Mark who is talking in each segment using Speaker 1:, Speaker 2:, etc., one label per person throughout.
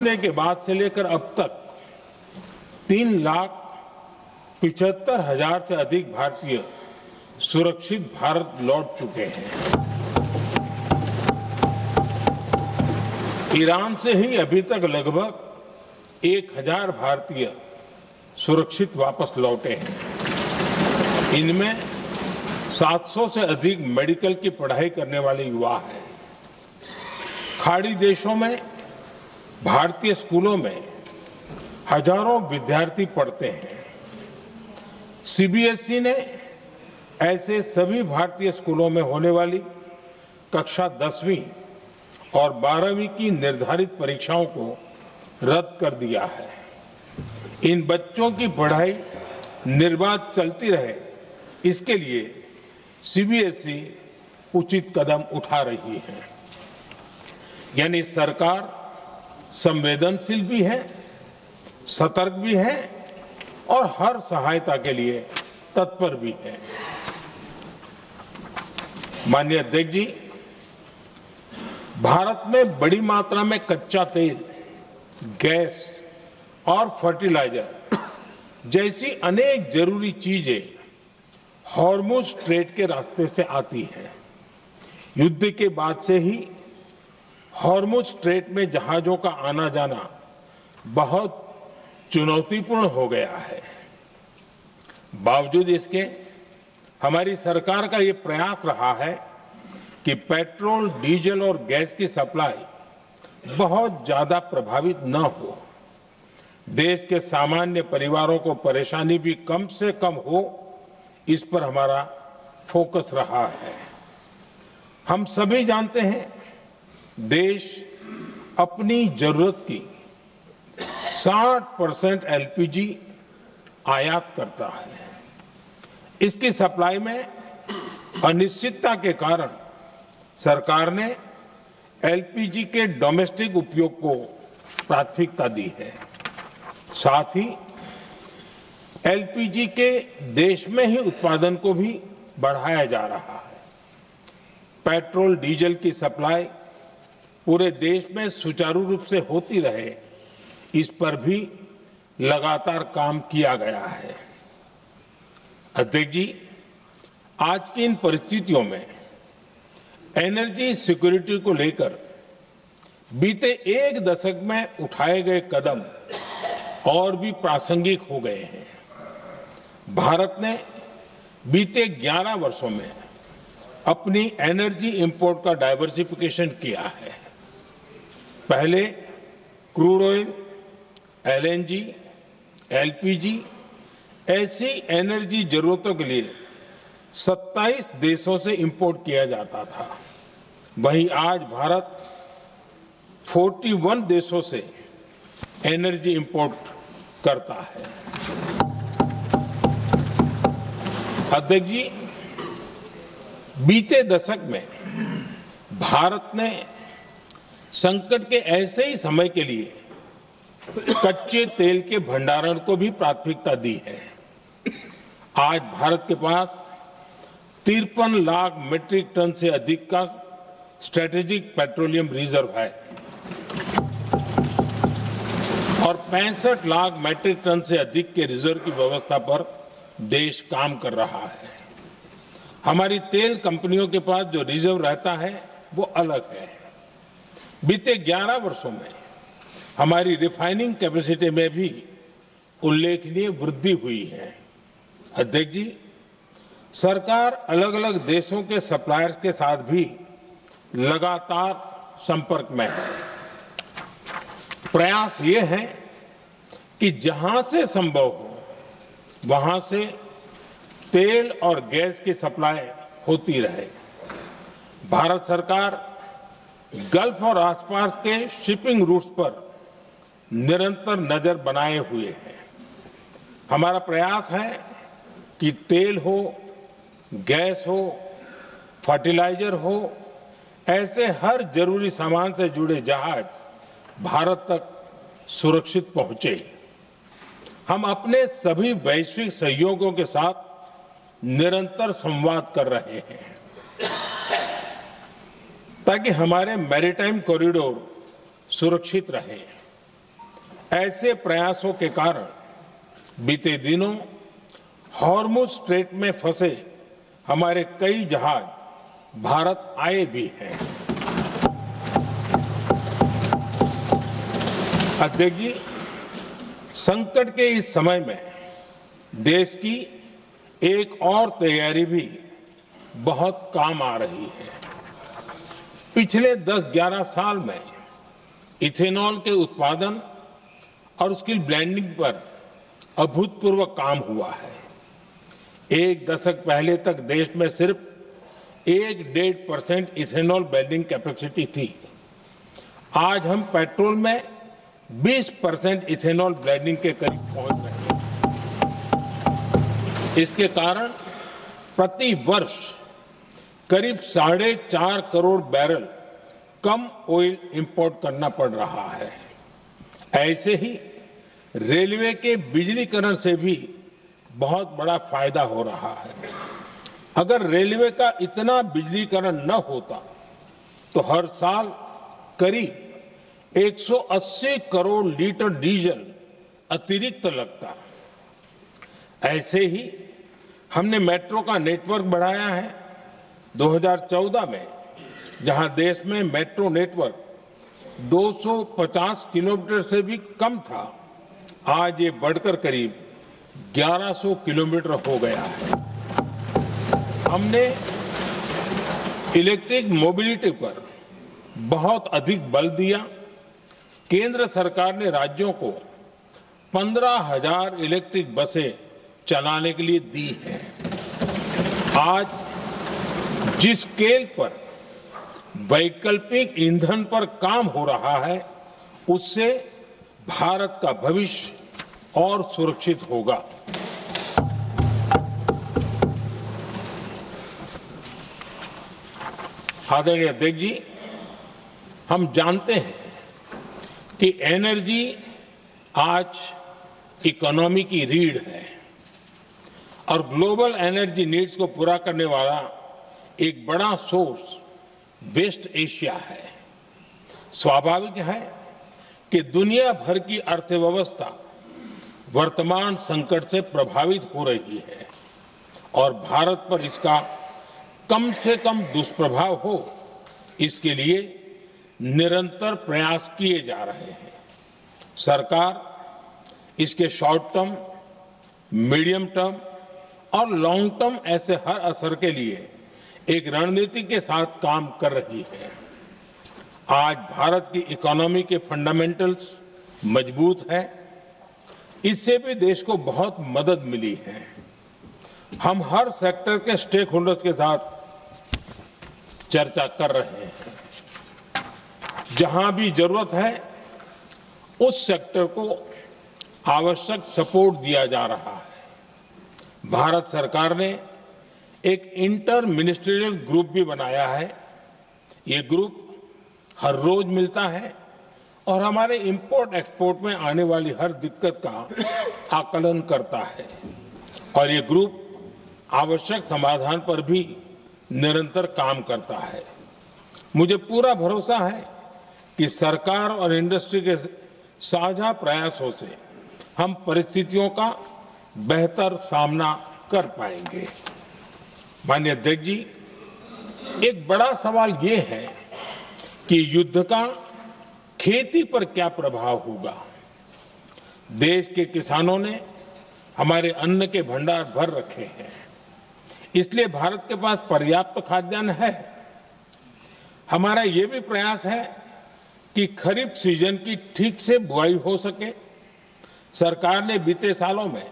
Speaker 1: के बाद से लेकर अब तक 3,75,000 से अधिक भारतीय सुरक्षित भारत लौट चुके हैं। ईरान से ही अभी तक लगभग 1,000 भारतीय सुरक्षित वापस लौटे हैं। इनमें 700 से अधिक मेडिकल की पढ़ाई करने वाले युवा हैं। खाड़ी देशों में भारतीय स्कूलों में हजारों विद्यार्थी पढ़ते हैं। सीबीएसई ने ऐसे सभी भारतीय स्कूलों में होने वाली कक्षा 10वीं और 12वीं की निर्धारित परीक्षाओं को रद्द कर दिया है। इन बच्चों की पढ़ाई निर्बाध चलती रहे, इसके लिए सीबीएसई उचित कदम उठा रही है। यानी सरकार संवेदनशील भी है, सतर्क भी है और हर सहायता के लिए तत्पर भी है। माननीय अध्यक्ष जी, भारत में बड़ी मात्रा में कच्चा तेल, गैस और फर्टिलाइजर जैसी अनेक जरूरी चीजें हॉर्मुज स्ट्रेट के रास्ते से आती हैं। युद्ध के बाद से ही हॉर्मुज स्ट्रेट में जहाजों का आना जाना बहुत चुनौतीपूर्ण हो गया है। बावजूद इसके हमारी सरकार का ये प्रयास रहा है कि पेट्रोल, डीजल और गैस की सप्लाई बहुत ज्यादा प्रभावित न हो। देश के सामान्य परिवारों को परेशानी भी कम से कम हो, इस पर हमारा फोकस रहा है। हम सभी जानते हैं, देश अपनी जरूरत की 60% एलपीजी आयात करता है। इसकी सप्लाई में अनिश्चितता के कारण सरकार ने एलपीजी के डोमेस्टिक उपयोग को प्राथमिकता दी है। साथ ही एलपीजी के देश में ही उत्पादन को भी बढ़ाया जा रहा है। पेट्रोल, डीजल की सप्लाई पूरे देश में सुचारू रूप से होती रहे, इस पर भी लगातार काम किया गया है। अध्यक्ष जी, आज की इन परिस्थितियों में एनर्जी सिक्योरिटी को लेकर बीते एक दशक में उठाए गए कदम और भी प्रासंगिक हो गए हैं। भारत ने बीते 11 वर्षों में अपनी एनर्जी इंपोर्ट का डाइवर्सिफिकेशन किया है। पहले क्रूड ऑयल, एलएनजी, एलपीजी ऐसी एनर्जी जरूरतों के लिए 27 देशों से इंपोर्ट किया जाता था। वहीं आज भारत 41 देशों से एनर्जी इंपोर्ट करता है। अध्यक्ष जी, बीते दशक में भारत ने संकट के ऐसे ही समय के लिए कच्चे तेल के भंडारण को भी प्राथमिकता दी है। आज भारत के पास 53 लाख मीट्रिक टन से अधिक का स्ट्रेटेजिक पेट्रोलियम रिजर्व है और 65 लाख मीट्रिक टन से अधिक के रिजर्व की व्यवस्था पर देश काम कर रहा है। हमारी तेल कंपनियों के पास जो रिजर्व रहता है वो अलग है। बीते 11 वर्षों में हमारी रिफाइनिंग कैपेसिटी में भी उल्लेखनीय वृद्धि हुई है। अध्यक्ष जी, सरकार अलग अलग देशों के सप्लायर्स के साथ भी लगातार संपर्क में है। प्रयास ये है कि जहां से संभव हो वहां से तेल और गैस की सप्लाई होती रहे। भारत सरकार गल्फ और आसपास के शिपिंग रूट्स पर निरंतर नजर बनाए हुए है। हमारा प्रयास है कि तेल हो, गैस हो, फर्टिलाइजर हो, ऐसे हर जरूरी सामान से जुड़े जहाज भारत तक सुरक्षित पहुंचे। हम अपने सभी वैश्विक सहयोगियों के साथ निरंतर संवाद कर रहे हैं ताकि हमारे मैरीटाइम कॉरिडोर सुरक्षित रहे। ऐसे प्रयासों के कारण बीते दिनों हॉर्मुज स्ट्रेट में फंसे हमारे कई जहाज भारत आए भी हैं। अध्यक्ष जी, संकट के इस समय में देश की एक और तैयारी भी बहुत काम आ रही है। पिछले 10-11 साल में इथेनॉल के उत्पादन और उसकी ब्लेंडिंग पर अभूतपूर्व काम हुआ है। एक दशक पहले तक देश में सिर्फ 1-1.5% इथेनॉल ब्लेंडिंग कैपेसिटी थी। आज हम पेट्रोल में 20% इथेनॉल ब्लेंडिंग के करीब पहुंच रहे हैं। इसके कारण प्रति वर्ष करीब 4.5 करोड़ बैरल कम ऑयल इंपोर्ट करना पड़ रहा है। ऐसे ही रेलवे के बिजलीकरण से भी बहुत बड़ा फायदा हो रहा है। अगर रेलवे का इतना बिजलीकरण न होता तो हर साल करीब 180 करोड़ लीटर डीजल अतिरिक्त लगता। ऐसे ही हमने मेट्रो का नेटवर्क बढ़ाया है। 2014 में जहां देश में मेट्रो नेटवर्क 250 किलोमीटर से भी कम था, आज ये बढ़कर करीब 1100 किलोमीटर हो गया है। हमने इलेक्ट्रिक मोबिलिटी पर बहुत अधिक बल दिया। केंद्र सरकार ने राज्यों को 15,000 इलेक्ट्रिक बसें चलाने के लिए दी है। आज जिस स्केल पर वैकल्पिक ईंधन पर काम हो रहा है, उससे भारत का भविष्य और सुरक्षित होगा। आदरणीय अध्यक्ष जी, हम जानते हैं कि एनर्जी आज इकोनॉमी की रीढ़ है और ग्लोबल एनर्जी नीड्स को पूरा करने वाला एक बड़ा सोर्स वेस्ट एशिया है। स्वाभाविक है कि दुनिया भर की अर्थव्यवस्था वर्तमान संकट से प्रभावित हो रही है और भारत पर इसका कम से कम दुष्प्रभाव हो, इसके लिए निरंतर प्रयास किए जा रहे हैं। सरकार इसके शॉर्ट टर्म, मीडियम टर्म और लॉन्ग टर्म ऐसे हर असर के लिए एक रणनीति के साथ काम कर रही है। आज भारत की इकोनॉमी के फंडामेंटल्स मजबूत है। इससे भी देश को बहुत मदद मिली है। हम हर सेक्टर के स्टेक होल्डर्स के साथ चर्चा कर रहे हैं। जहां भी जरूरत है उस सेक्टर को आवश्यक सपोर्ट दिया जा रहा है। भारत सरकार ने एक इंटर मिनिस्ट्रियल ग्रुप भी बनाया है। ये ग्रुप हर रोज मिलता है और हमारे इंपोर्ट एक्सपोर्ट में आने वाली हर दिक्कत का आकलन करता है और ये ग्रुप आवश्यक समाधान पर भी निरंतर काम करता है। मुझे पूरा भरोसा है कि सरकार और इंडस्ट्री के साझा प्रयासों से हम परिस्थितियों का बेहतर सामना कर पाएंगे। माननीय अध्यक्ष जी, एक बड़ा सवाल ये है कि युद्ध का खेती पर क्या प्रभाव होगा। देश के किसानों ने हमारे अन्न के भंडार भर रखे हैं, इसलिए भारत के पास पर्याप्त खाद्यान्न है। हमारा ये भी प्रयास है कि खरीफ सीजन की ठीक से बुआई हो सके। सरकार ने बीते सालों में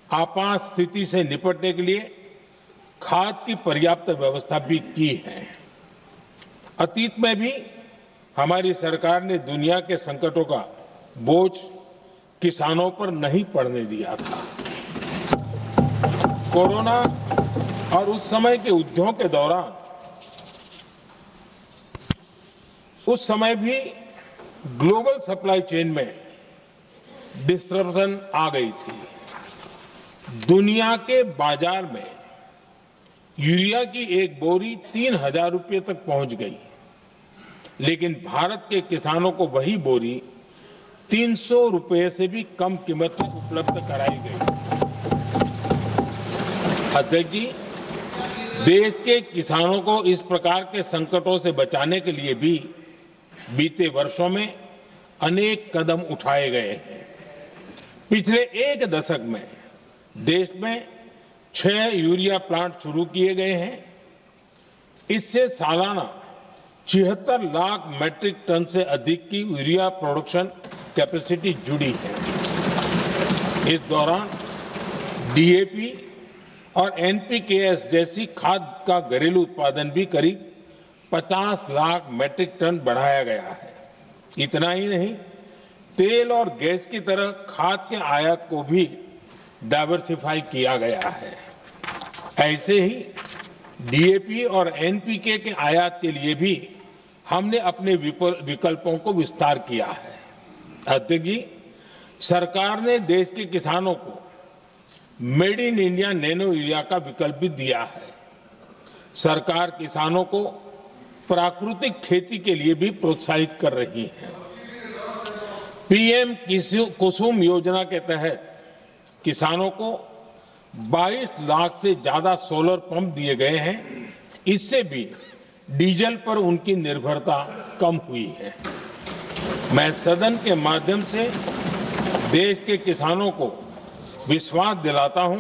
Speaker 1: आपात स्थिति से निपटने के लिए खाद की पर्याप्त व्यवस्था भी की है। अतीत में भी हमारी सरकार ने दुनिया के संकटों का बोझ किसानों पर नहीं पड़ने दिया था। कोरोना और उस समय के युद्धों के दौरान उस समय भी ग्लोबल सप्लाई चेन में डिस्टरप्शन आ गई थी। दुनिया के बाजार में यूरिया की एक बोरी 3,000 रुपये तक पहुंच गई, लेकिन भारत के किसानों को वही बोरी ₹300 से भी कम कीमत में उपलब्ध कराई गई। अध्यक्ष जी, देश के किसानों को इस प्रकार के संकटों से बचाने के लिए भी बीते वर्षों में अनेक कदम उठाए गए हैं। पिछले एक दशक में देश में 6 यूरिया प्लांट शुरू किए गए हैं। इससे सालाना 76 लाख मैट्रिक टन से अधिक की यूरिया प्रोडक्शन कैपेसिटी जुड़ी है। इस दौरान डीएपी और एनपीकेएस जैसी खाद का घरेलू उत्पादन भी करीब 50 लाख मैट्रिक टन बढ़ाया गया है। इतना ही नहीं, तेल और गैस की तरह खाद के आयात को भी डाइवर्सिफाई किया गया है। ऐसे ही डीएपी और एनपीके के आयात के लिए भी हमने अपने विकल्पों को विस्तार किया है। अध्यक्ष जी, सरकार ने देश के किसानों को made in India nano urea का विकल्प भी दिया है। सरकार किसानों को प्राकृतिक खेती के लिए भी प्रोत्साहित कर रही है। पीएम कुसुम योजना के तहत किसानों को 22 लाख से ज्यादा सोलर पंप दिए गए हैं। इससे भी डीजल पर उनकी निर्भरता कम हुई है। मैं सदन के माध्यम से देश के किसानों को विश्वास दिलाता हूं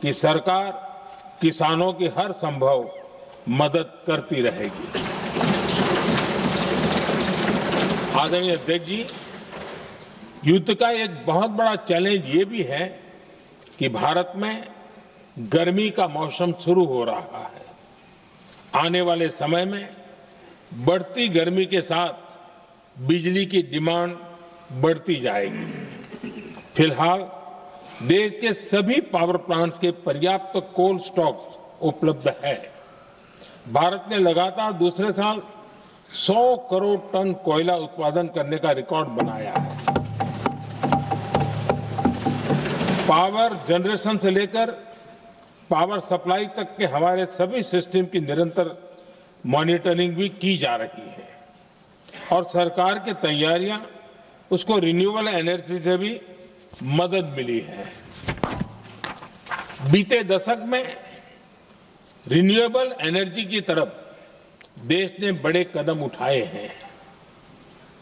Speaker 1: कि सरकार किसानों की हर संभव मदद करती रहेगी। आदरणीय अध्यक्ष जी, युद्ध का एक बहुत बड़ा चैलेंज ये भी है कि भारत में गर्मी का मौसम शुरू हो रहा है। आने वाले समय में बढ़ती गर्मी के साथ बिजली की डिमांड बढ़ती जाएगी। फिलहाल देश के सभी पावर प्लांट्स के पर्याप्त कोल स्टॉक्स उपलब्ध है। भारत ने लगातार दूसरे साल 100 करोड़ टन कोयला उत्पादन करने का रिकॉर्ड बनाया है। पावर जनरेशन से लेकर पावर सप्लाई तक के हमारे सभी सिस्टम की निरंतर मॉनिटरिंग भी की जा रही है और सरकार की तैयारियां उसको रिन्यूएबल एनर्जी से भी मदद मिली है। बीते दशक में रिन्यूएबल एनर्जी की तरफ देश ने बड़े कदम उठाए हैं।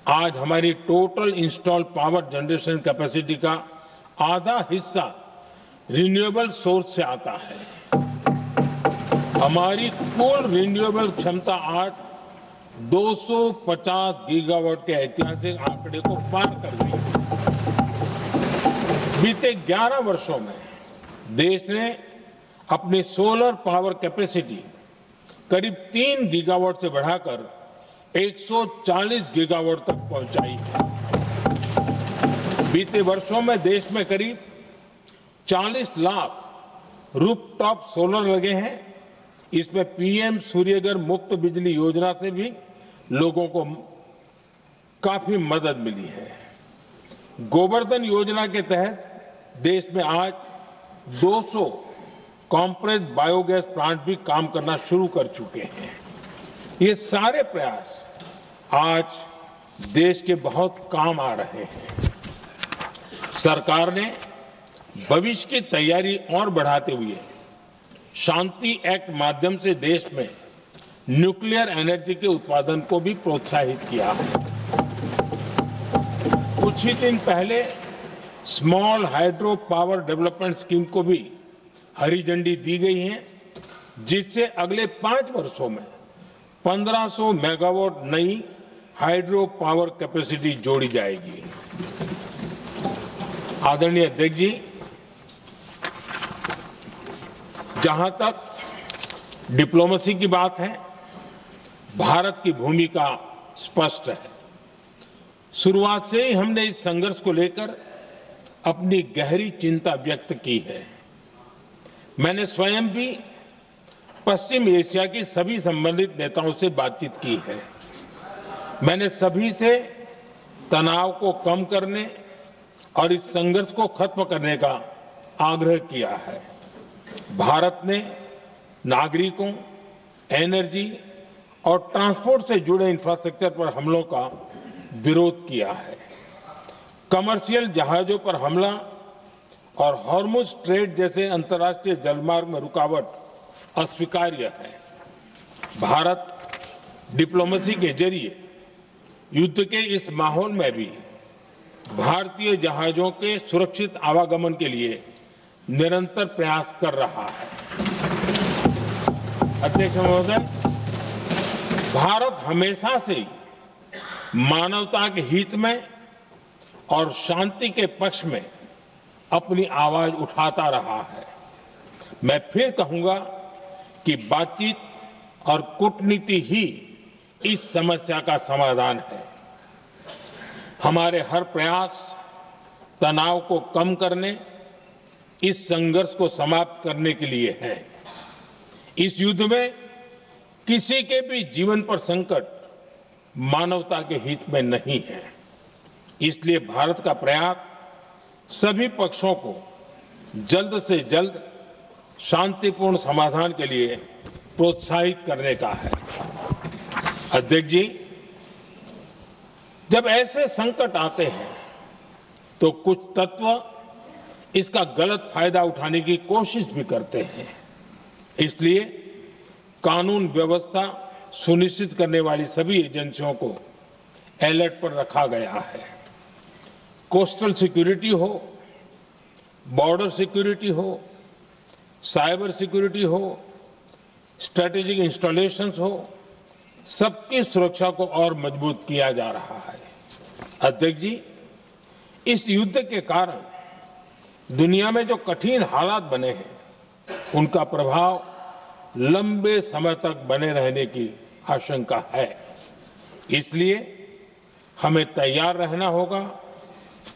Speaker 1: आज हमारी total installed power generation capacity का आधा हिस्सा रिन्यूएबल सोर्स से आता है। हमारी कुल रिन्यूएबल क्षमता आज 250 गीगावाट के ऐतिहासिक आंकड़े को पार कर गई है। बीते 11 वर्षों में देश ने अपनी सोलर पावर कैपेसिटी करीब 3 गीगावाट से बढ़ाकर 140 गीगावाट तक पहुंचाई है। बीते वर्षों में देश में करीब 40 लाख रूफटॉप सोलर लगे हैं। इसमें पीएम सूर्यघर मुफ्त बिजली योजना से भी लोगों को काफी मदद मिली है। गोवर्धन योजना के तहत देश में आज 200 कॉम्प्रेस्ड बायोगैस प्लांट भी काम करना शुरू कर चुके हैं। ये सारे प्रयास आज देश के बहुत काम आ रहे हैं। सरकार ने भविष्य की तैयारी और बढ़ाते हुए शांति एक्ट माध्यम से देश में न्यूक्लियर एनर्जी के उत्पादन को भी प्रोत्साहित किया है। कुछ ही दिन पहले small hydro power development scheme को भी हरी झंडी दी गई है, जिससे अगले 5 वर्षों में 1500 मेगावाट नई हाइड्रो पावर कैपेसिटी जोड़ी जाएगी। आदरणीय अध्यक्ष जी, जहां तक डिप्लोमेसी की बात है, भारत की भूमिका स्पष्ट है। शुरुआत से ही हमने इस संघर्ष को लेकर अपनी गहरी चिंता व्यक्त की है। मैंने स्वयं भी पश्चिम एशिया की सभी संबंधित नेताओं से बातचीत की है। मैंने सभी से तनाव को कम करने और इस संघर्ष को खत्म करने का आग्रह किया है। भारत ने नागरिकों, एनर्जी और ट्रांसपोर्ट से जुड़े इंफ्रास्ट्रक्चर पर हमलों का विरोध किया है। कमर्शियल जहाजों पर हमला और हॉर्मुज स्ट्रेट जैसे अंतर्राष्ट्रीय जलमार्ग में रुकावट अस्वीकार्य है। भारत डिप्लोमेसी के जरिए युद्ध के इस माहौल में भी भारतीय जहाजों के सुरक्षित आवागमन के लिए निरंतर प्रयास कर रहा है। अध्यक्ष महोदय, भारत हमेशा से ही मानवता के हित में और शांति के पक्ष में अपनी आवाज उठाता रहा है। मैं फिर कहूंगा कि बातचीत और कूटनीति ही इस समस्या का समाधान है। हमारे हर प्रयास तनाव को कम करने, इस संघर्ष को समाप्त करने के लिए है। इस युद्ध में किसी के भी जीवन पर संकट मानवता के हित में नहीं है। इसलिए भारत का प्रयास सभी पक्षों को जल्द से जल्द शांतिपूर्ण समाधान के लिए प्रोत्साहित करने का है। अध्यक्ष जी, जब ऐसे संकट आते हैं तो कुछ तत्व इसका गलत फायदा उठाने की कोशिश भी करते हैं। इसलिए कानून व्यवस्था सुनिश्चित करने वाली सभी एजेंसियों को अलर्ट पर रखा गया है। कोस्टल सिक्योरिटी हो, बॉर्डर सिक्योरिटी हो, साइबर सिक्योरिटी हो, स्ट्रेटेजिक इंस्टॉलेशंस हो, सबकी सुरक्षा को और मजबूत किया जा रहा है। अध्यक्ष जी, इस युद्ध के कारण दुनिया में जो कठिन हालात बने हैं, उनका प्रभाव लंबे समय तक बने रहने की आशंका है। इसलिए हमें तैयार रहना होगा,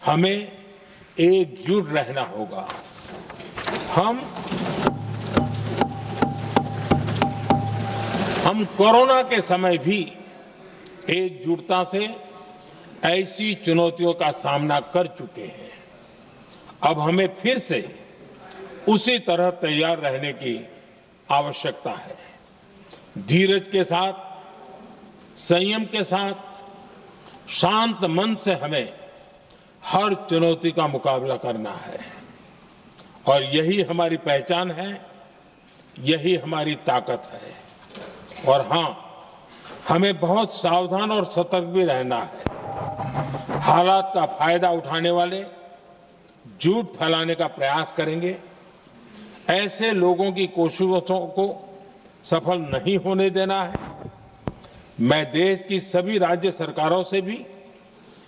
Speaker 1: हमें एकजुट रहना होगा। हम कोरोना के समय भी एकजुटता से ऐसी चुनौतियों का सामना कर चुके हैं। अब हमें फिर से उसी तरह तैयार रहने की आवश्यकता है। धीरज के साथ, संयम के साथ, शांत मन से हमें हर चुनौती का मुकाबला करना है और यही हमारी पहचान है, यही हमारी ताकत है। और हां, हमें बहुत सावधान और सतर्क भी रहना है। हालात का फायदा उठाने वाले झूठ फैलाने का प्रयास करेंगे, ऐसे लोगों की कोशिशों को सफल नहीं होने देना है। मैं देश की सभी राज्य सरकारों से भी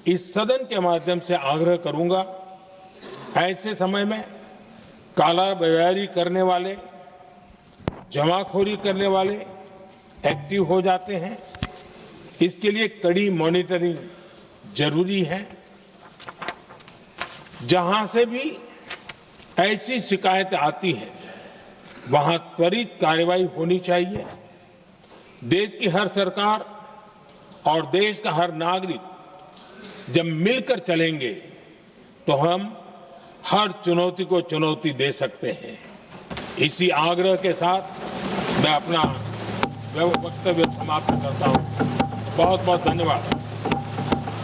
Speaker 1: इस सदन के माध्यम से आग्रह करूंगा, ऐसे समय में कालाबाजारी करने वाले, जमाखोरी करने वाले एक्टिव हो जाते हैं। इसके लिए कड़ी मॉनिटरिंग जरूरी है। जहां से भी ऐसी शिकायतें आती हैं, वहां त्वरित कार्रवाई होनी चाहिए। देश की हर सरकार और देश का हर नागरिक जब मिलकर चलेंगे तो हम हर चुनौती को चुनौती दे सकते हैं। इसी आग्रह के साथ मैं अपना वक्तव्य समाप्त करता हूं। बहुत बहुत धन्यवाद।